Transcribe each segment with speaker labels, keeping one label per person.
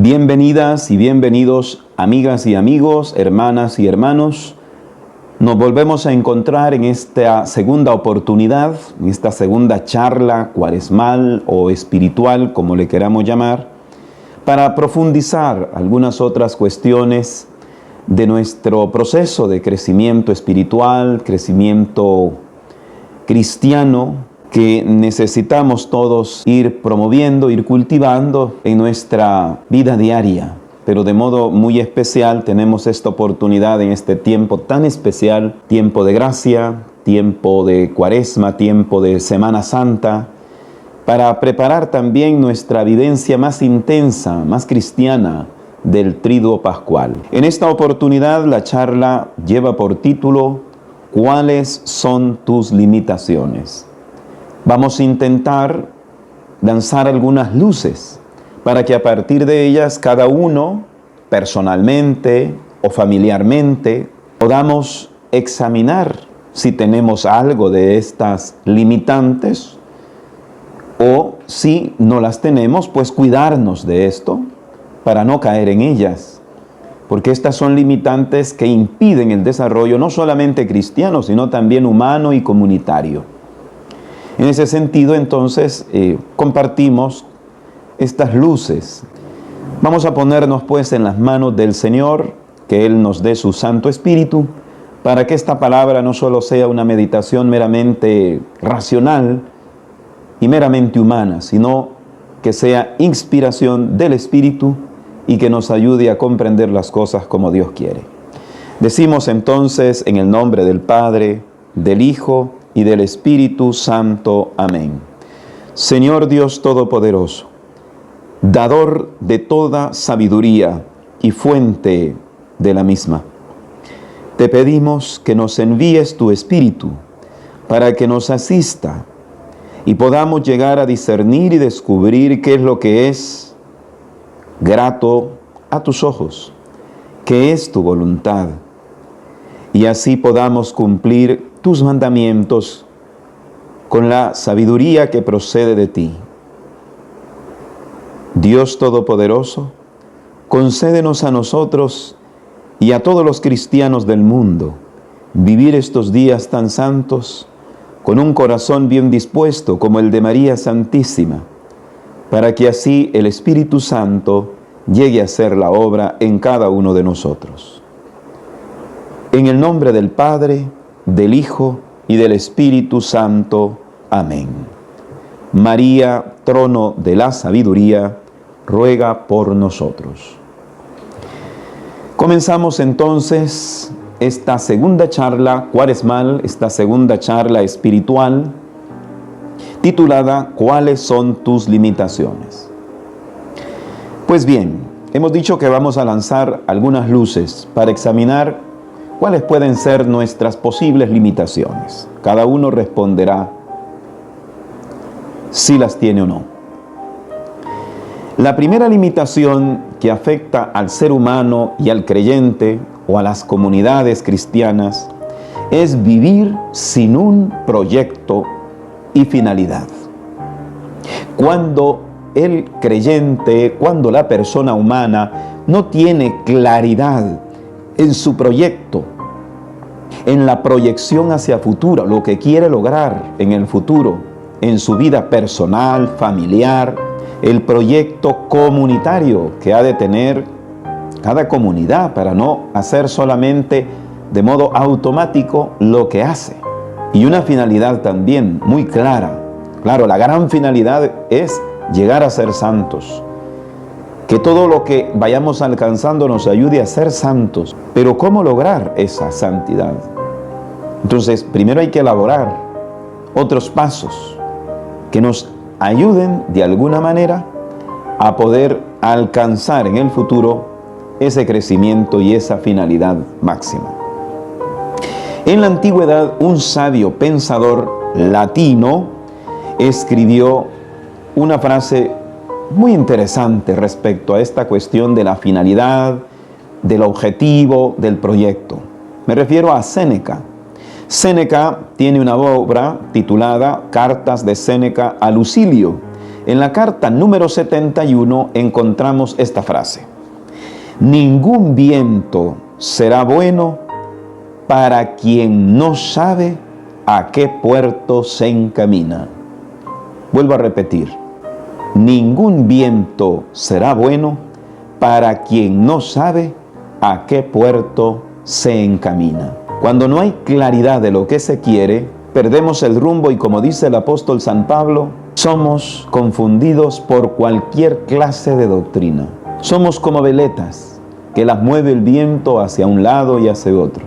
Speaker 1: Bienvenidas y bienvenidos, amigas y amigos, hermanas y hermanos. Nos volvemos a encontrar en esta segunda oportunidad, en esta segunda charla cuaresmal o espiritual, como le queramos llamar, para profundizar algunas otras cuestiones de nuestro proceso de crecimiento espiritual, crecimiento cristiano, que necesitamos todos ir promoviendo, ir cultivando en nuestra vida diaria. Pero de modo muy especial tenemos esta oportunidad en este tiempo tan especial, tiempo de gracia, tiempo de Cuaresma, tiempo de Semana Santa, para preparar también nuestra vivencia más intensa, más cristiana del Triduo Pascual. En esta oportunidad la charla lleva por título ¿Cuáles son tus limitaciones? Vamos a intentar lanzar algunas luces para que a partir de ellas cada uno, personalmente o familiarmente, podamos examinar si tenemos algo de estas limitantes o si no las tenemos, pues cuidarnos de esto para no caer en ellas. Porque estas son limitantes que impiden el desarrollo no solamente cristiano, sino también humano y comunitario. En ese sentido, entonces, compartimos estas luces. Vamos a ponernos, pues, en las manos del Señor, que Él nos dé su Santo Espíritu, para que esta palabra no solo sea una meditación meramente racional y meramente humana, sino que sea inspiración del Espíritu y que nos ayude a comprender las cosas como Dios quiere. Decimos entonces, en el nombre del Padre, del Hijo y del Espíritu Santo. Amén. Señor Dios Todopoderoso, dador de toda sabiduría y fuente de la misma, te pedimos que nos envíes tu Espíritu para que nos asista y podamos llegar a discernir y descubrir qué es lo que es grato a tus ojos, qué es tu voluntad, y así podamos cumplir tus mandamientos con la sabiduría que procede de ti. Dios Todopoderoso, concédenos a nosotros y a todos los cristianos del mundo vivir estos días tan santos con un corazón bien dispuesto como el de María Santísima, para que así el Espíritu Santo llegue a hacer la obra en cada uno de nosotros. En el nombre del Padre, del Hijo y del Espíritu Santo. Amén. María, trono de la sabiduría, ruega por nosotros. Comenzamos entonces esta segunda charla cuaresmal, esta segunda charla espiritual, titulada ¿Cuáles son tus limitaciones? Pues bien, hemos dicho que vamos a lanzar algunas luces para examinar ¿cuáles pueden ser nuestras posibles limitaciones? Cada uno responderá si las tiene o no. La primera limitación que afecta al ser humano y al creyente o a las comunidades cristianas es vivir sin un proyecto y finalidad. Cuando el creyente, cuando la persona humana no tiene claridad en su proyecto, en la proyección hacia futuro, lo que quiere lograr en el futuro, en su vida personal, familiar, el proyecto comunitario que ha de tener cada comunidad para no hacer solamente de modo automático lo que hace. Y una finalidad también muy clara. Claro, la gran finalidad es llegar a ser santos. Que todo lo que vayamos alcanzando nos ayude a ser santos. Pero ¿cómo lograr esa santidad? Entonces, primero hay que elaborar otros pasos que nos ayuden de alguna manera a poder alcanzar en el futuro ese crecimiento y esa finalidad máxima. En la antigüedad, un sabio pensador latino escribió una frase muy interesante respecto a esta cuestión de la finalidad, del objetivo, del proyecto. Me refiero a Séneca. Séneca tiene una obra titulada Cartas de Séneca a Lucilio, En la carta número 71 encontramos esta frase: ningún viento será bueno para quien no sabe a qué puerto se encamina. Vuelvo a repetir: ningún viento será bueno para quien no sabe a qué puerto se encamina. Cuando no hay claridad de lo que se quiere, perdemos el rumbo y, como dice el apóstol San Pablo, somos confundidos por cualquier clase de doctrina. Somos como veletas que las mueve el viento hacia un lado y hacia otro,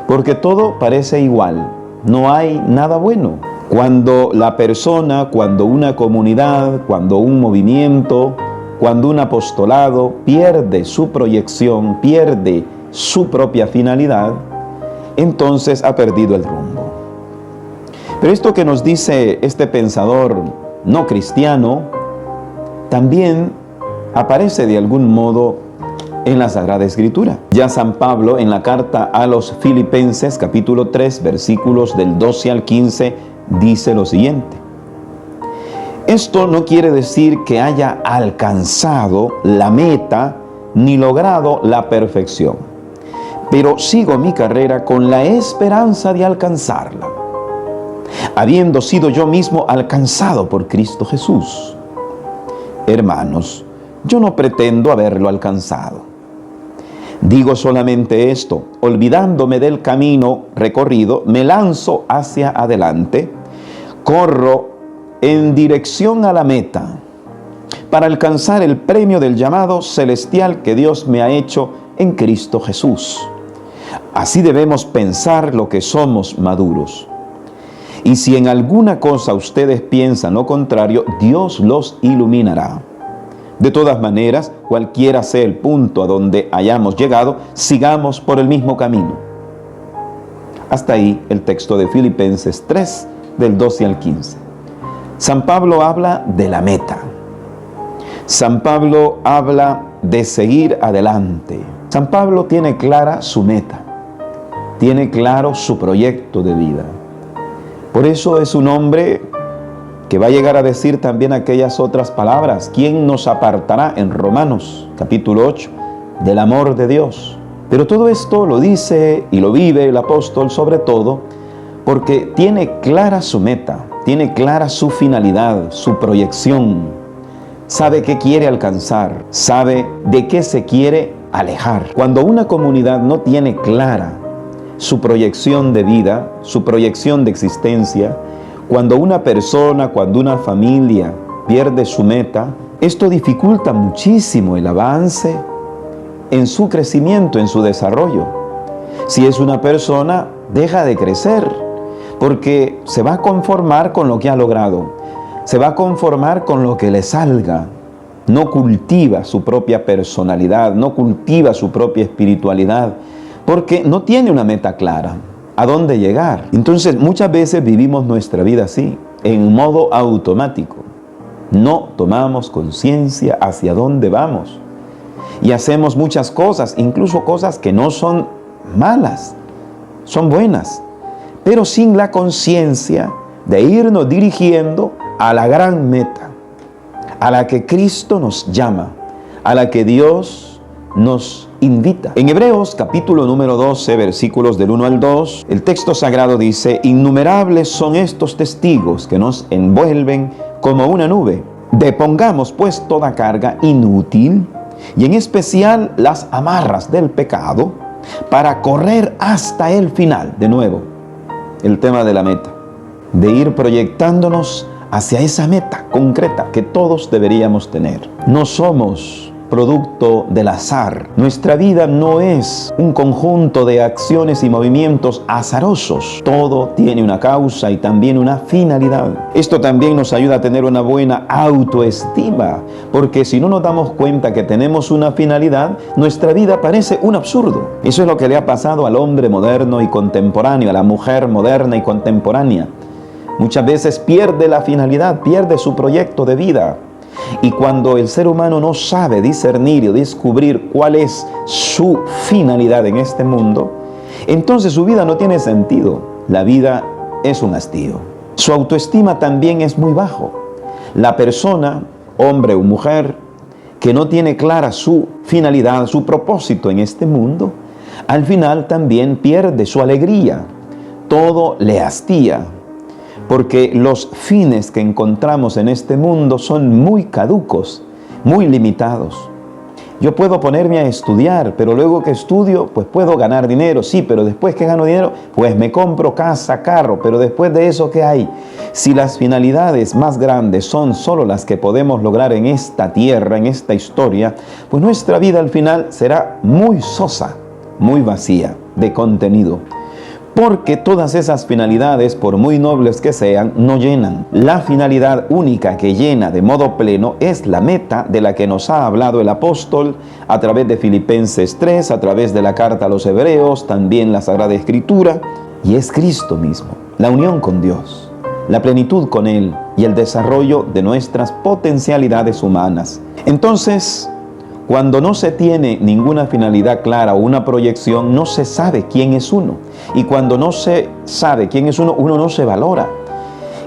Speaker 1: porque todo parece igual, no hay nada bueno. Cuando la persona, cuando una comunidad, cuando un movimiento, cuando un apostolado pierde su proyección, pierde su propia finalidad, entonces ha perdido el rumbo. Pero esto que nos dice este pensador no cristiano también aparece de algún modo en la Sagrada Escritura. Ya San Pablo, en la carta a los Filipenses, capítulo 3, versículos del 12 al 15, dice lo siguiente: esto no quiere decir que haya alcanzado la meta ni logrado la perfección, pero sigo mi carrera con la esperanza de alcanzarla, habiendo sido yo mismo alcanzado por Cristo Jesús. Hermanos, yo no pretendo haberlo alcanzado. Digo solamente esto: olvidándome del camino recorrido, me lanzo hacia adelante, corro en dirección a la meta, para alcanzar el premio del llamado celestial que Dios me ha hecho en Cristo Jesús. Así debemos pensar lo que somos maduros. Y si en alguna cosa ustedes piensan lo contrario, Dios los iluminará. De todas maneras, cualquiera sea el punto a donde hayamos llegado, sigamos por el mismo camino. Hasta ahí el texto de Filipenses 3, del 12 al 15. San Pablo habla de la meta. San Pablo habla de seguir adelante. San Pablo tiene clara su meta, tiene claro su proyecto de vida. Por eso es un hombre que va a llegar a decir también aquellas otras palabras: ¿quién nos apartará, en Romanos capítulo 8, del amor de Dios? Pero todo esto lo dice y lo vive el apóstol sobre todo porque tiene clara su meta, tiene clara su finalidad, su proyección. Sabe qué quiere alcanzar, sabe de qué se quiere alejar. Cuando una comunidad no tiene clara su proyección de vida, su proyección de existencia, cuando una persona, cuando una familia pierde su meta, esto dificulta muchísimo el avance en su crecimiento, en su desarrollo. Si es una persona, deja de crecer, porque se va a conformar con lo que ha logrado, se va a conformar con lo que le salga. No cultiva su propia personalidad, no cultiva su propia espiritualidad, porque no tiene una meta clara. ¿A dónde llegar? Entonces, muchas veces vivimos nuestra vida así, en modo automático. No tomamos conciencia hacia dónde vamos. Y hacemos muchas cosas, incluso cosas que no son malas, son buenas, pero sin la conciencia de irnos dirigiendo a la gran meta, a la que Cristo nos llama, a la que Dios nos invita. En Hebreos capítulo número 12, versículos del 1 al 2, el texto sagrado dice: innumerables son estos testigos que nos envuelven como una nube. Depongamos pues toda carga inútil y en especial las amarras del pecado, para correr hasta el final. De nuevo, el tema de la meta, de ir proyectándonos hacia esa meta concreta que todos deberíamos tener. No somos producto del azar. Nuestra vida no es un conjunto de acciones y movimientos azarosos. Todo tiene una causa y también una finalidad. Esto también nos ayuda a tener una buena autoestima, porque si no nos damos cuenta que tenemos una finalidad, nuestra vida parece un absurdo. Eso es lo que le ha pasado al hombre moderno y contemporáneo, a la mujer moderna y contemporánea. Muchas veces pierde la finalidad, pierde su proyecto de vida. Y cuando el ser humano no sabe discernir y descubrir cuál es su finalidad en este mundo, entonces su vida no tiene sentido. La vida es un hastío. Su autoestima también es muy bajo. La persona, hombre o mujer, que no tiene clara su finalidad, su propósito en este mundo, al final también pierde su alegría. Todo le hastía, porque los fines que encontramos en este mundo son muy caducos, muy limitados. Yo puedo ponerme a estudiar, pero luego que estudio, pues puedo ganar dinero, sí, pero después que gano dinero, pues me compro casa, carro, pero después de eso, ¿qué hay? Si las finalidades más grandes son solo las que podemos lograr en esta tierra, en esta historia, pues nuestra vida al final será muy sosa, muy vacía de contenido. Porque todas esas finalidades, por muy nobles que sean, no llenan. La finalidad única que llena de modo pleno es la meta de la que nos ha hablado el apóstol a través de Filipenses 3, a través de la carta a los Hebreos, también la Sagrada Escritura, y es Cristo mismo, la unión con Dios, la plenitud con Él y el desarrollo de nuestras potencialidades humanas. Entonces, cuando no se tiene ninguna finalidad clara o una proyección, no se sabe quién es uno. Y cuando no se sabe quién es uno, uno no se valora.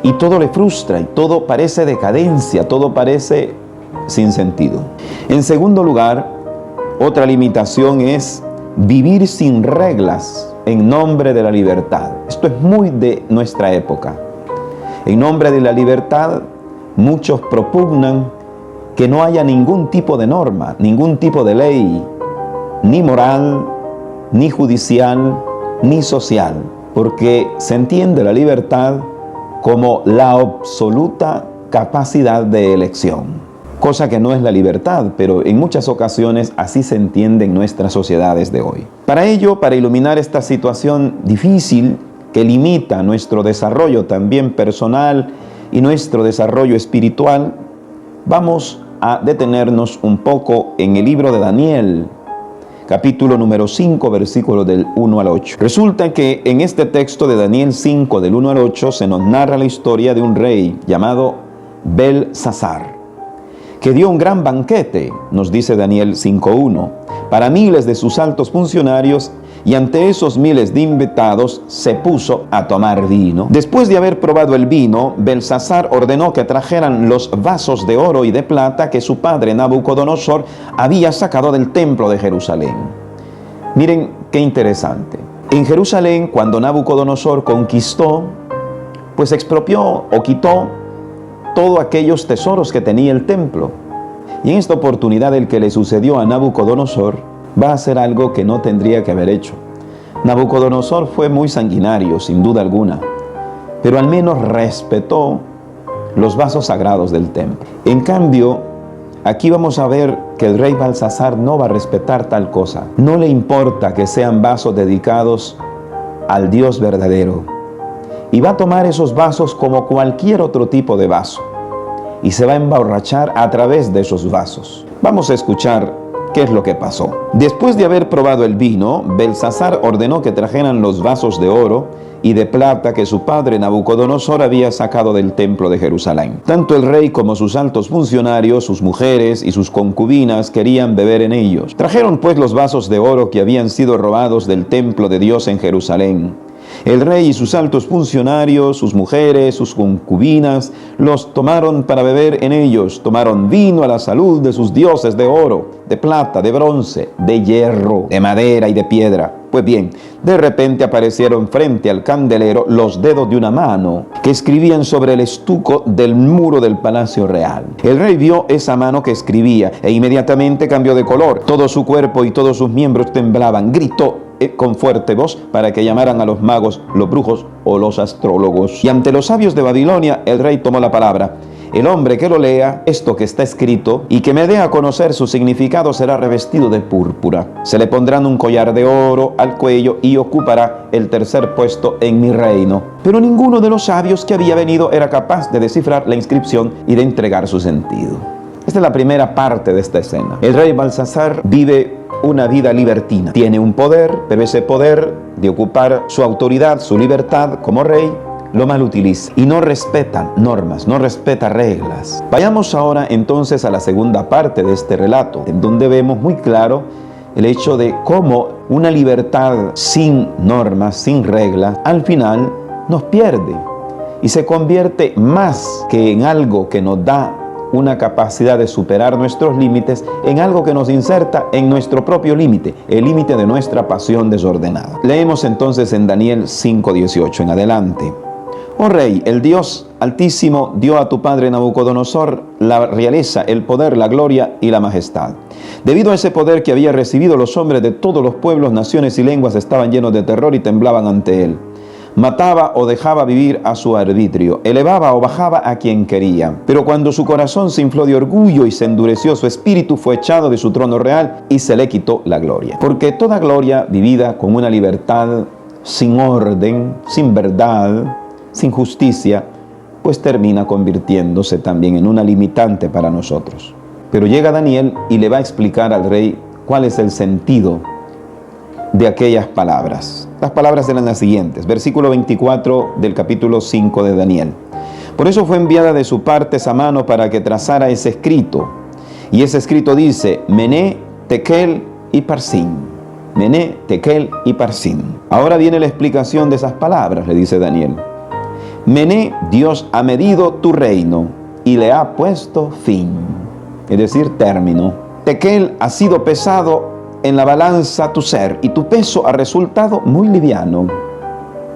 Speaker 1: Y todo le frustra y todo parece decadencia, todo parece sin sentido. En segundo lugar, otra limitación es vivir sin reglas en nombre de la libertad. Esto es muy de nuestra época. En nombre de la libertad, muchos propugnan que no haya ningún tipo de norma, ningún tipo de ley, ni moral, ni judicial, ni social, porque se entiende la libertad como la absoluta capacidad de elección, cosa que no es la libertad, pero en muchas ocasiones así se entiende en nuestras sociedades de hoy. Para ello, para iluminar esta situación difícil que limita nuestro desarrollo también personal y nuestro desarrollo espiritual, vamos a detenernos un poco en el libro de Daniel, capítulo número 5, versículos del 1 al 8. Resulta que en este texto de Daniel 5, del 1 al 8, se nos narra la historia de un rey llamado Belsasar, que dio un gran banquete, nos dice Daniel 5:1, para miles de sus altos funcionarios, y ante esos miles de invitados se puso a tomar vino. Después de haber probado el vino, Belsasar ordenó que trajeran los vasos de oro y de plata que su padre Nabucodonosor había sacado del templo de Jerusalén. Miren qué interesante. En Jerusalén, cuando Nabucodonosor conquistó, pues expropió o quitó todos aquellos tesoros que tenía el templo. Y en esta oportunidad el que le sucedió a Nabucodonosor va a hacer algo que no tendría que haber hecho. Nabucodonosor fue muy sanguinario, sin duda alguna, pero al menos respetó los vasos sagrados del templo. En cambio, aquí vamos a ver que el rey Belsasar no va a respetar tal cosa. No le importa que sean vasos dedicados al Dios verdadero. Y va a tomar esos vasos como cualquier otro tipo de vaso. Y se va a emborrachar a través de esos vasos. Vamos a escuchar qué es lo que pasó. Después de haber probado el vino, Belsasar ordenó que trajeran los vasos de oro y de plata que su padre Nabucodonosor había sacado del templo de Jerusalén. Tanto el rey como sus altos funcionarios, sus mujeres y sus concubinas querían beber en ellos. Trajeron pues los vasos de oro que habían sido robados del templo de Dios en Jerusalén. El rey y sus altos funcionarios, sus mujeres, sus concubinas, los tomaron para beber en ellos. Tomaron vino a la salud de sus dioses de oro, de plata, de bronce, de hierro, de madera y de piedra. Pues bien, de repente aparecieron frente al candelero los dedos de una mano que escribían sobre el estuco del muro del palacio real. El rey vio esa mano que escribía e inmediatamente cambió de color. Todo su cuerpo y todos sus miembros temblaban. Gritó con fuerte voz para que llamaran a los magos, los brujos o los astrólogos. Y ante los sabios de Babilonia, el rey tomó la palabra. El hombre que lo lea, esto que está escrito, y que me dé a conocer su significado, será revestido de púrpura. Se le pondrán un collar de oro al cuello y ocupará el tercer puesto en mi reino. Pero ninguno de los sabios que había venido era capaz de descifrar la inscripción y de entregar su sentido. Esta es la primera parte de esta escena. El rey Belsasar vive una vida libertina. Tiene un poder, pero ese poder de ocupar su autoridad, su libertad como rey, lo mal utiliza y no respeta normas, no respeta reglas. Vayamos ahora entonces a la segunda parte de este relato, en donde vemos muy claro el hecho de cómo una libertad sin normas, sin reglas, al final nos pierde y se convierte más que en algo que nos da una capacidad de superar nuestros límites, en algo que nos inserta en nuestro propio límite, el límite de nuestra pasión desordenada. Leemos entonces en Daniel 5:18 en adelante. Oh Rey, el Dios Altísimo dio a tu padre Nabucodonosor la realeza, el poder, la gloria y la majestad. Debido a ese poder que había recibido, los hombres de todos los pueblos, naciones y lenguas estaban llenos de terror y temblaban ante él. Mataba o dejaba vivir a su arbitrio, elevaba o bajaba a quien quería. Pero cuando su corazón se infló de orgullo y se endureció, su espíritu fue echado de su trono real y se le quitó la gloria. Porque toda gloria vivida con una libertad sin orden, sin verdad, sin justicia, pues termina convirtiéndose también en una limitante para nosotros. Pero llega Daniel y le va a explicar al rey cuál es el sentido de aquellas palabras. Las palabras eran las siguientes, versículo 24 del capítulo 5 de Daniel. Por eso fue enviada de su parte esa mano para que trazara ese escrito. Y ese escrito dice, Mené, Tekel y Parsin. Mené, Tekel y Parsin. Ahora viene la explicación de esas palabras, le dice Daniel. Mené, Dios ha medido tu reino y le ha puesto fin, es decir, término. Tekel, ha sido pesado en la balanza tu ser y tu peso ha resultado muy liviano.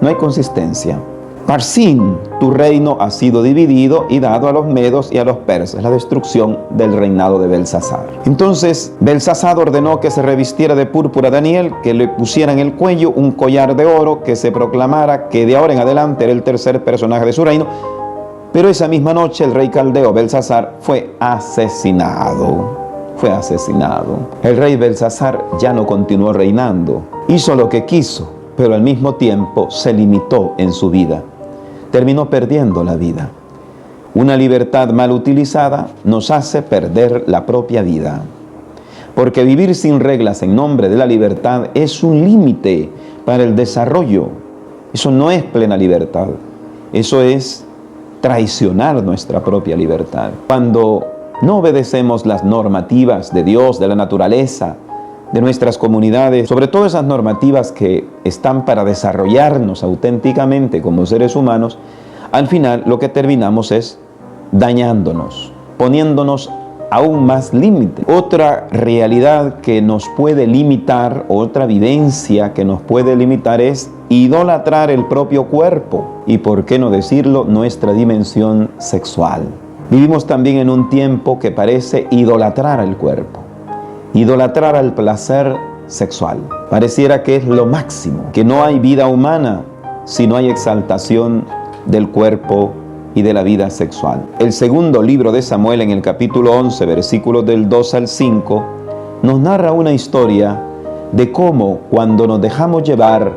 Speaker 1: No hay consistencia. Parsin, tu reino ha sido dividido y dado a los medos y a los persas, la destrucción del reinado de Belsasar. Entonces Belsasar ordenó que se revistiera de púrpura a Daniel, que le pusiera en el cuello un collar de oro, que se proclamara que de ahora en adelante era el tercer personaje de su reino. Pero esa misma noche el rey caldeo Belsasar fue asesinado. El rey Belsasar ya no continuó reinando. Hizo lo que quiso, pero al mismo tiempo se limitó en su vida. Terminó perdiendo la vida. Una libertad mal utilizada nos hace perder la propia vida. Porque vivir sin reglas en nombre de la libertad es un límite para el desarrollo. Eso no es plena libertad. Eso es traicionar nuestra propia libertad. Cuando no obedecemos las normativas de Dios, de la naturaleza, de nuestras comunidades, sobre todo esas normativas que están para desarrollarnos auténticamente como seres humanos, al final lo que terminamos es dañándonos, poniéndonos aún más límite. Otra realidad que nos puede limitar, otra vivencia que nos puede limitar es idolatrar el propio cuerpo y, por qué no decirlo, nuestra dimensión sexual. Vivimos también en un tiempo que parece idolatrar al cuerpo, idolatrar al placer sexual. Pareciera que es lo máximo, que no hay vida humana si no hay exaltación del cuerpo y de la vida sexual. El segundo libro de Samuel, en el capítulo 11, versículos del 2 al 5, nos narra una historia de cómo cuando nos dejamos llevar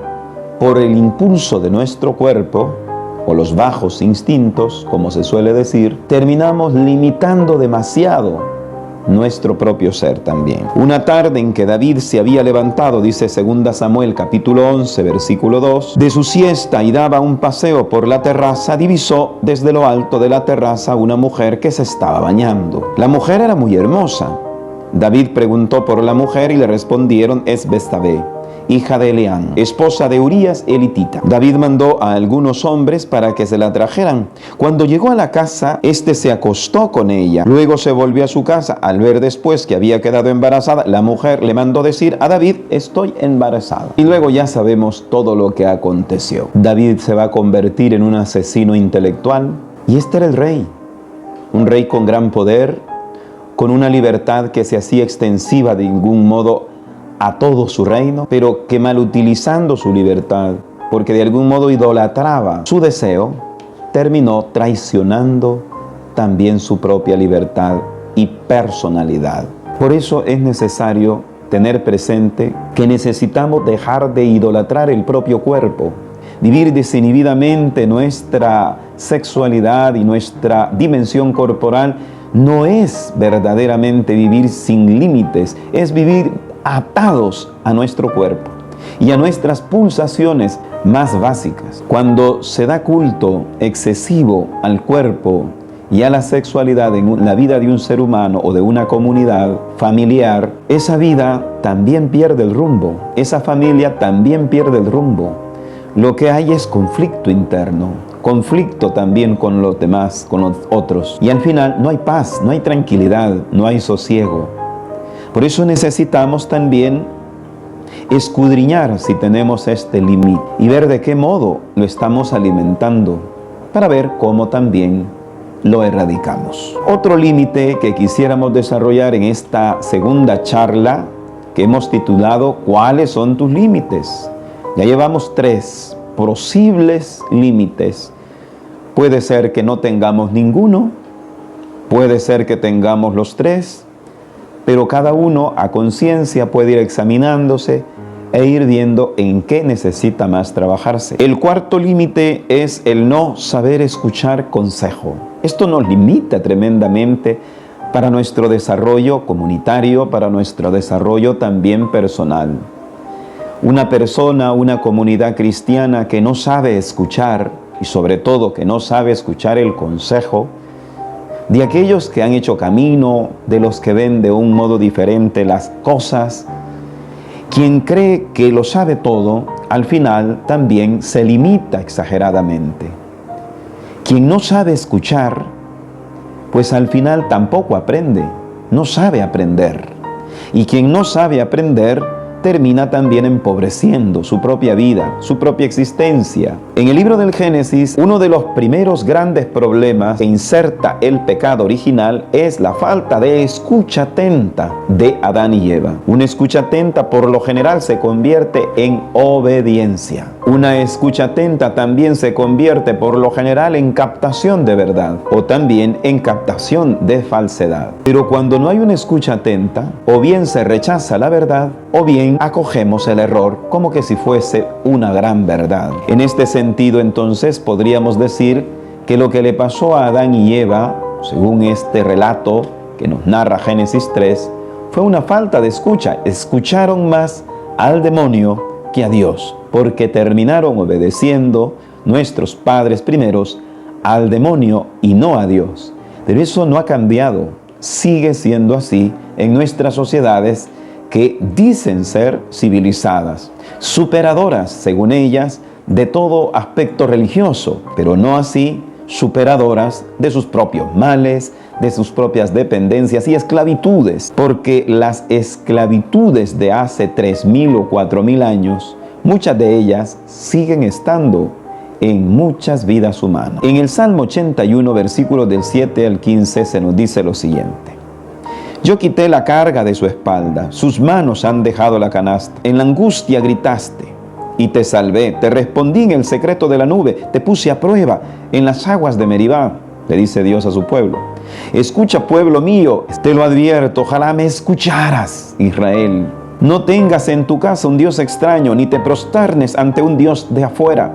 Speaker 1: por el impulso de nuestro cuerpo, o los bajos instintos, como se suele decir, terminamos limitando demasiado nuestro propio ser también. Una tarde en que David se había levantado, dice 2 Samuel capítulo 11, versículo 2, de su siesta y daba un paseo por la terraza, divisó desde lo alto de la terraza una mujer que se estaba bañando. La mujer era muy hermosa. David preguntó por la mujer y le respondieron, es Betsabé, hija de Elián, esposa de Urías elitita. David mandó a algunos hombres para que se la trajeran. Cuando llegó a la casa, éste se acostó con ella. Luego se volvió a su casa. Al ver después que había quedado embarazada, la mujer le mandó decir a David, estoy embarazada. Y luego ya sabemos todo lo que aconteció. David se va a convertir en un asesino intelectual. Y este era el rey. Un rey con gran poder, con una libertad que se hacía extensiva de ningún modo a todo su reino, pero que mal utilizando su libertad, porque de algún modo idolatraba su deseo, terminó traicionando también su propia libertad y personalidad. Por eso es necesario tener presente que necesitamos dejar de idolatrar el propio cuerpo, vivir desinhibidamente nuestra sexualidad y nuestra dimensión corporal. No es verdaderamente vivir sin límites, es vivir atados a nuestro cuerpo y a nuestras pulsaciones más básicas. Cuando se da culto excesivo al cuerpo y a la sexualidad en la vida de un ser humano o de una comunidad familiar, esa vida también pierde el rumbo, esa familia también pierde el rumbo. Lo que hay es conflicto interno, conflicto también con los demás, con los otros. Y al final no hay paz, no hay tranquilidad, no hay sosiego. Por eso necesitamos también escudriñar si tenemos este límite y ver de qué modo lo estamos alimentando para ver cómo también lo erradicamos. Otro límite que quisiéramos desarrollar en esta segunda charla que hemos titulado ¿Cuáles son tus límites? Ya llevamos 3 posibles límites. Puede ser que no tengamos ninguno, puede ser que tengamos los 3, pero cada uno a conciencia puede ir examinándose e ir viendo en qué necesita más trabajarse. El cuarto límite es el no saber escuchar consejo. Esto nos limita tremendamente para nuestro desarrollo comunitario, para nuestro desarrollo también personal. Una persona, una comunidad cristiana que no sabe escuchar, y sobre todo que no sabe escuchar el consejo de aquellos que han hecho camino, de los que ven de un modo diferente las cosas, quien cree que lo sabe todo, al final también se limita exageradamente. Quien no sabe escuchar, pues al final tampoco aprende, no sabe aprender. Y quien no sabe aprender, termina también empobreciendo su propia vida, su propia existencia. En el libro del Génesis, uno de los primeros grandes problemas que inserta el pecado original es la falta de escucha atenta de Adán y Eva. Una escucha atenta por lo general se convierte en obediencia. Una escucha atenta también se convierte por lo general en captación de verdad o también en captación de falsedad. Pero cuando no hay una escucha atenta, o bien se rechaza la verdad o bien acogemos el error como que si fuese una gran verdad. En este sentido, entonces, podríamos decir que lo que le pasó a Adán y Eva, según este relato que nos narra Génesis 3, fue una falta de escucha. Escucharon más al demonio que a Dios, porque terminaron obedeciendo nuestros padres primeros al demonio y no a Dios. Pero eso no ha cambiado, sigue siendo así en nuestras sociedades que dicen ser civilizadas, superadoras, según ellas, de todo aspecto religioso, pero no así superadoras de sus propios males, de sus propias dependencias y esclavitudes, porque las esclavitudes de hace 3.000 o 4.000 años, muchas de ellas siguen estando en muchas vidas humanas. En el Salmo 81, versículos del 7 al 15, se nos dice lo siguiente: Yo quité la carga de su espalda, sus manos han dejado la canasta. En la angustia gritaste y te salvé. Te respondí en el secreto de la nube, te puse a prueba en las aguas de Meribá, le dice Dios a su pueblo. Escucha, pueblo mío, te lo advierto, ojalá me escucharas, Israel. No tengas en tu casa un Dios extraño, ni te prosternes ante un Dios de afuera.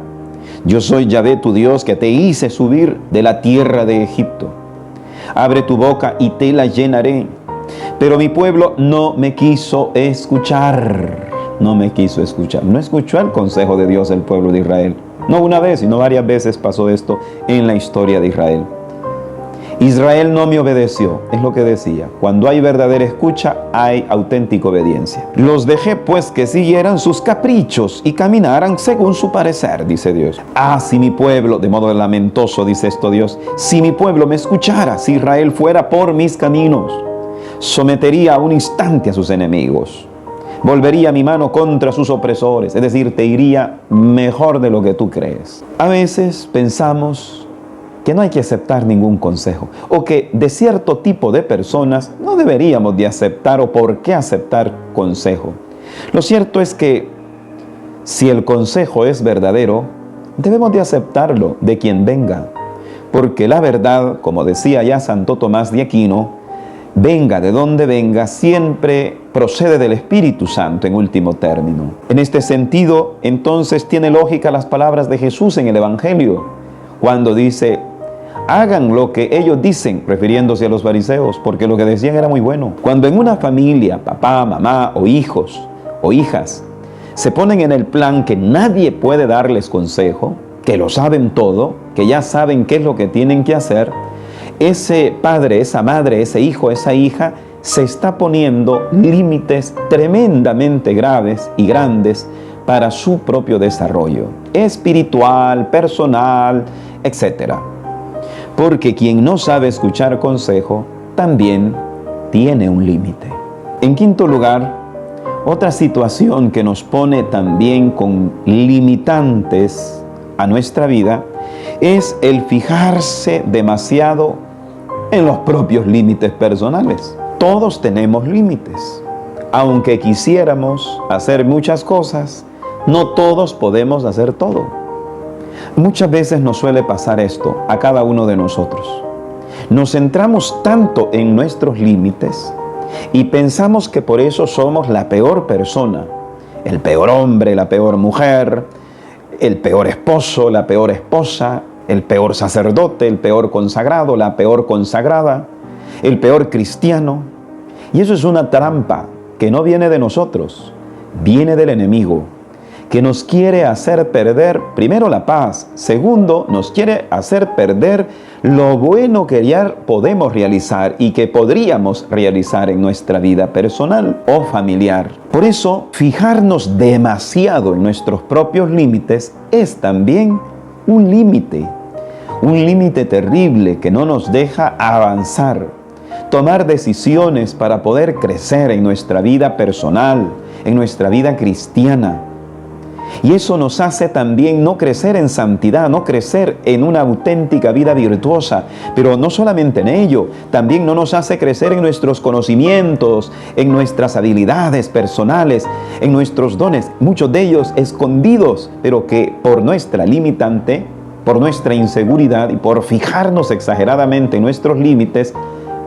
Speaker 1: Yo soy Yahvé tu Dios, que te hice subir de la tierra de Egipto. Abre tu boca y te la llenaré. Pero mi pueblo no me quiso escuchar. No me quiso escuchar. No escuchó el consejo de Dios el pueblo de Israel. No una vez, sino varias veces pasó esto en la historia de Israel. Israel no me obedeció, es lo que decía. Cuando hay verdadera escucha, hay auténtica obediencia. Los dejé pues que siguieran sus caprichos y caminaran según su parecer, dice Dios. Ah, si mi pueblo, de modo lamentoso dice esto Dios, si mi pueblo me escuchara, si Israel fuera por mis caminos, sometería a un instante a sus enemigos, volvería mi mano contra sus opresores, es decir, te iría mejor de lo que tú crees. A veces pensamos que no hay que aceptar ningún consejo, o que de cierto tipo de personas no deberíamos de aceptar o por qué aceptar consejo. Lo cierto es que si el consejo es verdadero, debemos de aceptarlo de quien venga, porque la verdad, como decía ya Santo Tomás de Aquino, venga de donde venga, siempre procede del Espíritu Santo en último término. En este sentido, entonces, tiene lógica las palabras de Jesús en el Evangelio, cuando dice: hagan lo que ellos dicen, refiriéndose a los fariseos, porque lo que decían era muy bueno. Cuando en una familia, papá, mamá o hijos o hijas se ponen en el plan que nadie puede darles consejo, que lo saben todo, que ya saben qué es lo que tienen que hacer, ese padre, esa madre, ese hijo, esa hija se está poniendo límites tremendamente graves y grandes para su propio desarrollo espiritual, personal, etc. Porque quien no sabe escuchar consejo, también tiene un límite. En quinto lugar, otra situación que nos pone también con limitantes a nuestra vida es el fijarse demasiado en los propios límites personales. Todos tenemos límites. Aunque quisiéramos hacer muchas cosas, no todos podemos hacer todo. Muchas veces nos suele pasar esto a cada uno de nosotros. Nos centramos tanto en nuestros límites y pensamos que por eso somos la peor persona, el peor hombre, la peor mujer, el peor esposo, la peor esposa, el peor sacerdote, el peor consagrado, la peor consagrada, el peor cristiano. Y eso es una trampa que no viene de nosotros, viene del enemigo, que nos quiere hacer perder, primero, la paz. Segundo, nos quiere hacer perder lo bueno que ya podemos realizar y que podríamos realizar en nuestra vida personal o familiar. Por eso, fijarnos demasiado en nuestros propios límites es también un límite terrible que no nos deja avanzar, tomar decisiones para poder crecer en nuestra vida personal, en nuestra vida cristiana. Y eso nos hace también no crecer en santidad, no crecer en una auténtica vida virtuosa. Pero no solamente en ello, también no nos hace crecer en nuestros conocimientos, en nuestras habilidades personales, en nuestros dones, muchos de ellos escondidos, pero que por nuestra limitante, por nuestra inseguridad y por fijarnos exageradamente en nuestros límites,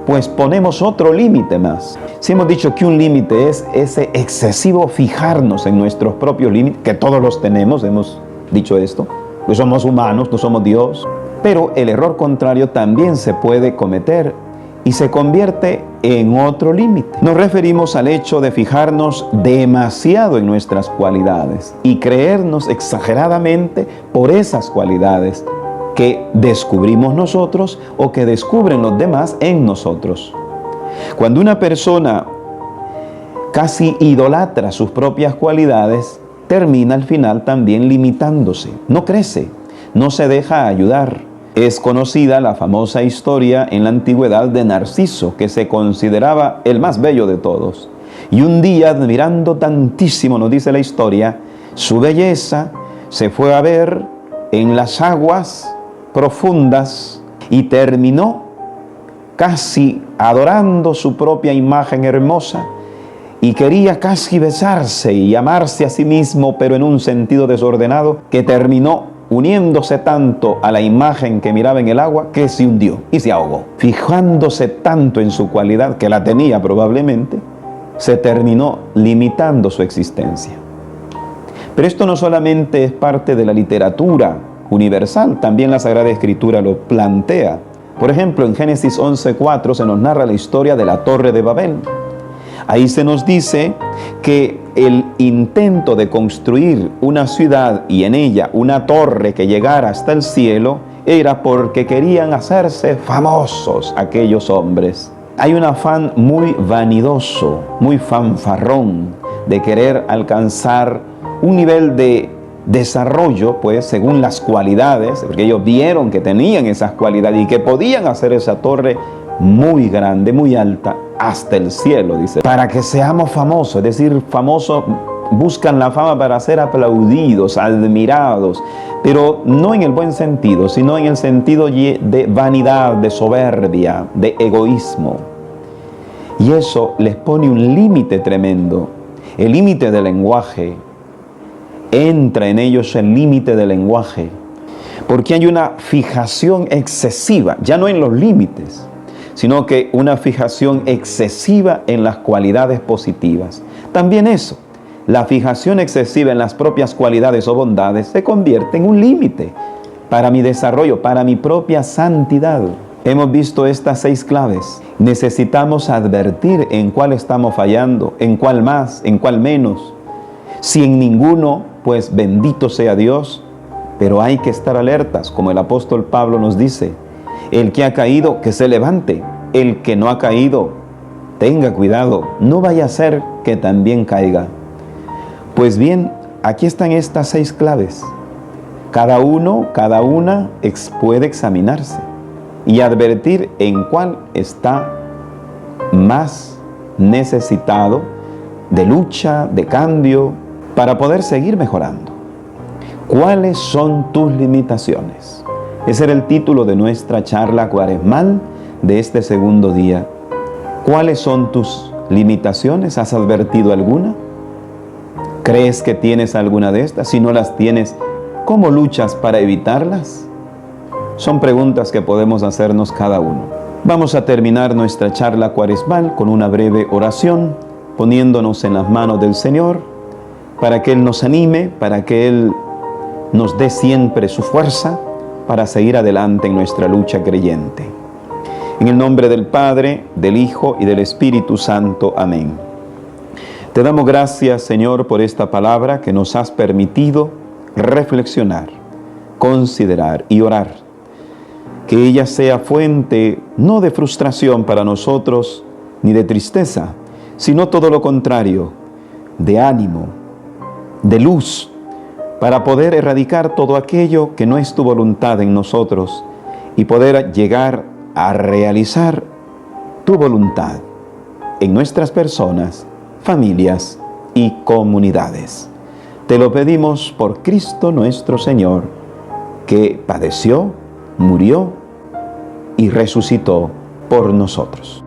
Speaker 1: pues ponemos otro límite más. Si hemos dicho que un límite es ese excesivo fijarnos en nuestros propios límites, que todos los tenemos, hemos dicho esto, pues somos humanos, no somos Dios. Pero el error contrario también se puede cometer y se convierte en otro límite. Nos referimos al hecho de fijarnos demasiado en nuestras cualidades y creernos exageradamente por esas cualidades que descubrimos nosotros o que descubren los demás en nosotros. Cuando una persona casi idolatra sus propias cualidades, termina al final también limitándose, no crece, no se deja ayudar. Es conocida la famosa historia en la antigüedad de Narciso, que se consideraba el más bello de todos. Y un día, admirando tantísimo, nos dice la historia, su belleza, se fue a ver en las aguas profundas y terminó casi adorando su propia imagen hermosa y quería casi besarse y amarse a sí mismo, pero en un sentido desordenado, que terminó uniéndose tanto a la imagen que miraba en el agua que se hundió y se ahogó. Fijándose tanto en su cualidad, que la tenía probablemente, se terminó limitando su existencia. Pero esto no solamente es parte de la literatura universal, también la Sagrada Escritura lo plantea. Por ejemplo, en Génesis 11:4 se nos narra la historia de la Torre de Babel. Ahí se nos dice que el intento de construir una ciudad y en ella una torre que llegara hasta el cielo era porque querían hacerse famosos aquellos hombres. Hay un afán muy vanidoso, muy fanfarrón de querer alcanzar un nivel de desarrollo, pues, según las cualidades, porque ellos vieron que tenían esas cualidades y que podían hacer esa torre muy grande, muy alta, hasta el cielo, dice, para que seamos famosos. Es decir, famosos, buscan la fama para ser aplaudidos, admirados, pero no en el buen sentido, sino en el sentido de vanidad, de soberbia, de egoísmo. Y eso les pone un límite tremendo, el límite del lenguaje. Entra en ellos el límite del lenguaje, porque hay una fijación excesiva, ya no en los límites, sino que una fijación excesiva en las cualidades positivas. También eso, la fijación excesiva en las propias cualidades o bondades se convierte en un límite para mi desarrollo, para mi propia santidad. Hemos visto estas 6 claves. Necesitamos advertir en cuál estamos fallando, en cuál más, en cuál menos. Si en ninguno, pues bendito sea Dios, pero hay que estar alertas, como el apóstol Pablo nos dice. El que ha caído, que se levante. El que no ha caído, tenga cuidado, no vaya a ser que también caiga. Pues bien, aquí están estas 6 claves. Cada uno, cada una puede examinarse y advertir en cuál está más necesitado de lucha, de cambio, para poder seguir mejorando. ¿Cuáles son tus limitaciones? Ese era el título de nuestra charla cuaresmal de este segundo día. ¿Cuáles son tus limitaciones? ¿Has advertido alguna? ¿Crees que tienes alguna de estas? Si no las tienes, ¿cómo luchas para evitarlas? Son preguntas que podemos hacernos cada uno. Vamos a terminar nuestra charla cuaresmal con una breve oración, poniéndonos en las manos del Señor, para que Él nos anime, para que Él nos dé siempre su fuerza para seguir adelante en nuestra lucha creyente. En el nombre del Padre, del Hijo y del Espíritu Santo. Amén. Te damos gracias, Señor, por esta palabra que nos has permitido reflexionar, considerar y orar. Que ella sea fuente no de frustración para nosotros, ni de tristeza, sino todo lo contrario, de ánimo, de luz, para poder erradicar todo aquello que no es tu voluntad en nosotros y poder llegar a realizar tu voluntad en nuestras personas, familias y comunidades. Te lo pedimos por Cristo nuestro Señor, que padeció, murió y resucitó por nosotros.